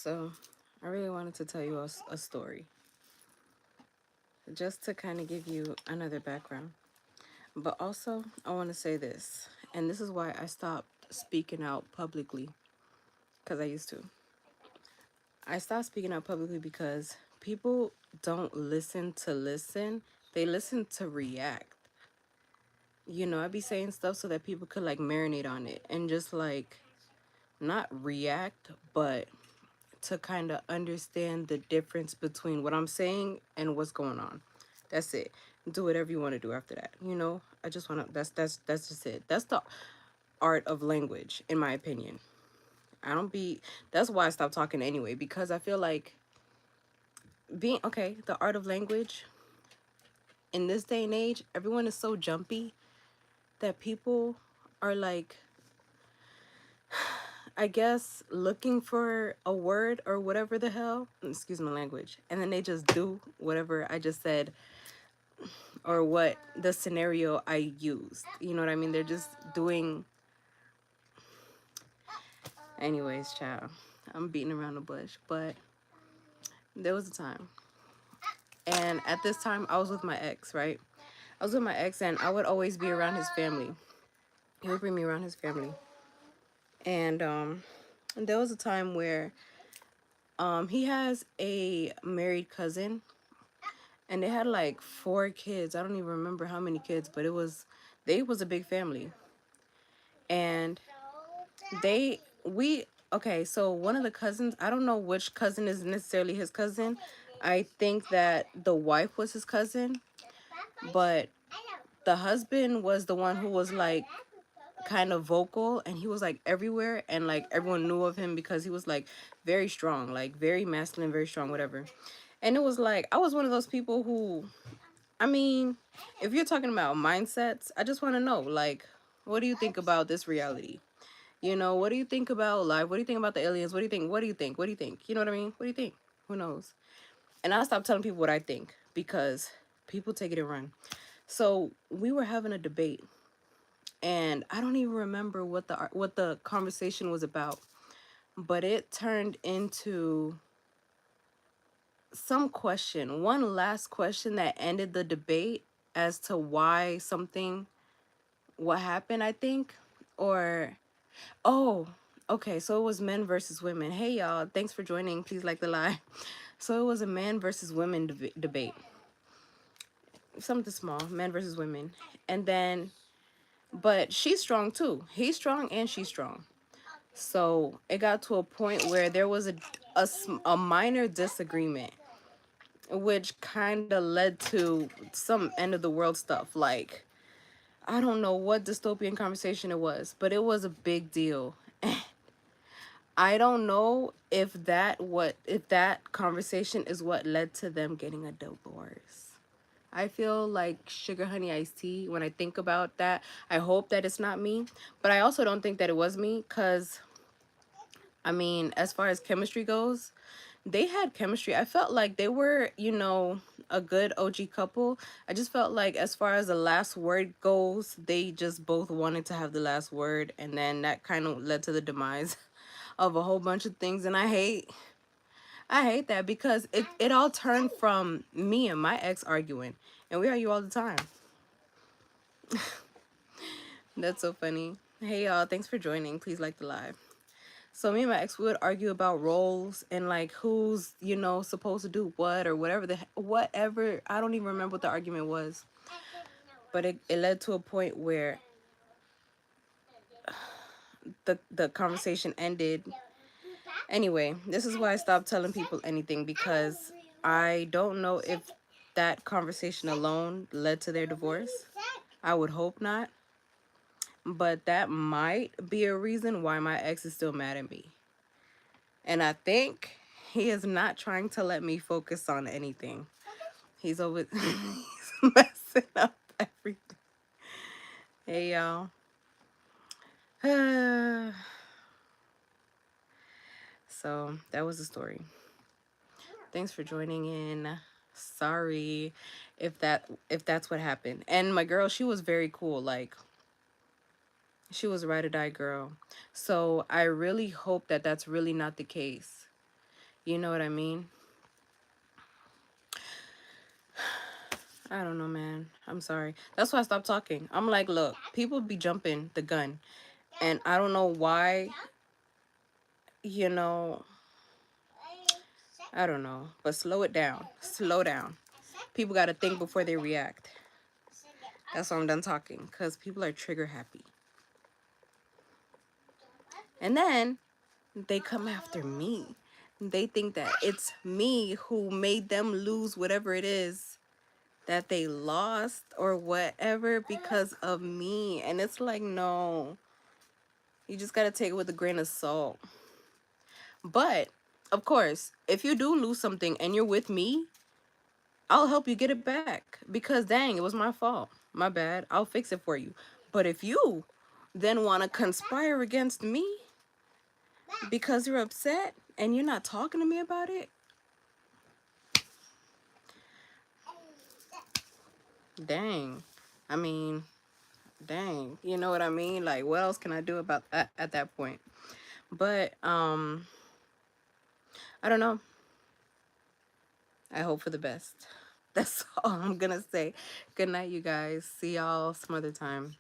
So, I really wanted to tell you a story, just to kind of give you another background. But also, I want to say this, and this is why I stopped speaking out publicly, because I used to. I stopped speaking out publicly because people don't listen to listen, they listen to react. I'd be saying stuff so that people could like marinate on it and just like not react, but to kind of understand the difference between what I'm saying and what's going on. That's it. Do whatever you want to do after that. I just want to. That's just it. That's the art of language, in my opinion. I don't be. That's why I stopped talking anyway, because I feel like being okay. The art of language in this day and age, everyone is so jumpy that people are like, I guess, looking for a word or whatever the hell, excuse my language, and then they just do whatever I just said or what the scenario I used. You know what I mean? They're just doing. Anyways, child, I'm beating around the bush, but there was a time. And at this time, I was with my ex, right? I was with my ex, and I would always be around his family. He would bring me around his family. And there was a time where he has a married cousin, and they had like 4 kids. I don't even remember how many kids, but they was a big family. And okay, so one of the cousins, I don't know which cousin is necessarily his cousin. I think that the wife was his cousin, but the husband was the one who was like kind of vocal, and he was like everywhere, and like everyone knew of him because he was like very strong, like very masculine, very strong, whatever. And it was like I was one of those people who, I mean, if you're talking about mindsets, I just want to know, like, what do you think about this reality? What do you think about life? What do you think about the aliens? What do you think? What do you think? What do you think? You know what I mean? What do you think? Who knows? And I stopped telling people what I think because people take it and run. So we were having a debate, and I don't even remember what the conversation was about, but it turned into some question, one last question that ended the debate as to why something, what happened, I think, or oh, okay, so it was men versus women. Hey y'all, thanks for joining. Please like the live. So it was a man versus women debate. Something small, men versus women. And then, but she's strong too. He's strong and she's strong. So it got to a point where there was a minor disagreement, which kind of led to some end of the world stuff. Like, I don't know what dystopian conversation it was, but it was a big deal. I don't know if that conversation is what led to them getting a divorce. I feel like sugar honey iced tea when I think about that. I hope that it's not me, but I also don't think that it was me, cuz I mean, as far as chemistry goes, they had chemistry. I felt like they were, a good OG couple. I just felt like as far as the last word goes, they just both wanted to have the last word, and then that kind of led to the demise of a whole bunch of things. And I hate that because it all turned from me and my ex arguing, and we argue all the time. That's so funny. Hey y'all, thanks for joining. Please like the live. So me and my ex would argue about roles and like who's, supposed to do what or whatever. I don't even remember what the argument was. But it led to a point where the conversation ended. Anyway, this is why I stopped telling people anything, because I don't know if that conversation alone led to their divorce. I would hope not. But that might be a reason why my ex is still mad at me. And I think he is not trying to let me focus on anything. He's always he's messing up everything. Hey y'all. So that was the story. Thanks for joining in. Sorry if that's what happened. And my girl, she was very cool. Like, she was a ride or die girl. So I really hope that that's really not the case. You know what I mean? I don't know, man. I'm sorry. That's why I stopped talking. I'm like, look, people be jumping the gun. And I don't know why, you know, I don't know. But slow it down. Slow down. People got to think before they react. That's why I'm done talking. Because people are trigger happy. And then they come after me. They think that it's me who made them lose whatever it is that they lost or whatever because of me. And it's like, no. You just got to take it with a grain of salt. But, of course, if you do lose something and you're with me, I'll help you get it back. Because, dang, it was my fault. My bad. I'll fix it for you. But if you then want to conspire against me because you're upset and you're not talking to me about it, dang. I mean, dang. You know what I mean? Like, what else can I do about that at that point? But, I don't know. I hope for the best. That's all I'm gonna say. Good night, you guys. See y'all some other time.